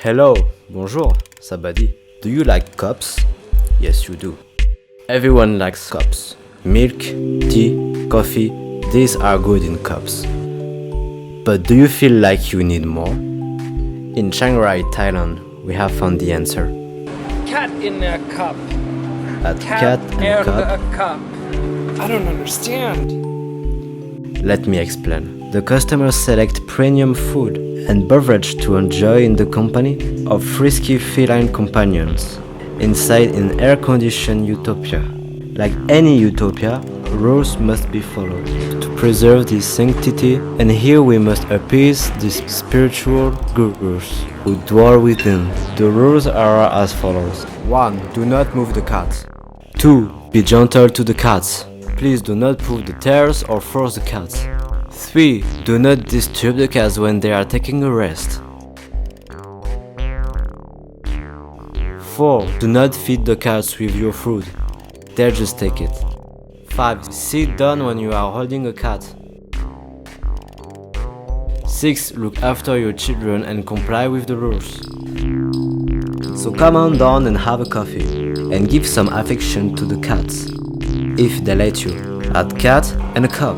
Hello, bonjour, sabadi. Do you like cups? Yes, you do. Everyone likes cups. Milk, tea, coffee, these are good in cups. But do you feel like you need more? In Chiang Rai, Thailand, we have found the answer. Cat in a cup. At Cat Cat and Cup, a cup. I don't understand. let me explain. The customers select premium food and beverage to enjoy in the company of frisky feline companions, inside an air-conditioned utopia. Like any utopia, rules must be followed to preserve this sanctity, and here we must appease these spiritual gurus who dwell within. The rules are as follows. 1. Do not move the cat. 2. Be gentle to the cats. Please do not pull the tails or force the cats. 3. Do not disturb the cats when they are taking a rest. 4. Do not feed the cats with your food. They'll just take it. 5. Sit down when you are holding a cat. 6. Look after your children and comply with the rules. So come on down and have a coffee, and give some affection to the cats, if they let you, at Cat and a Cup.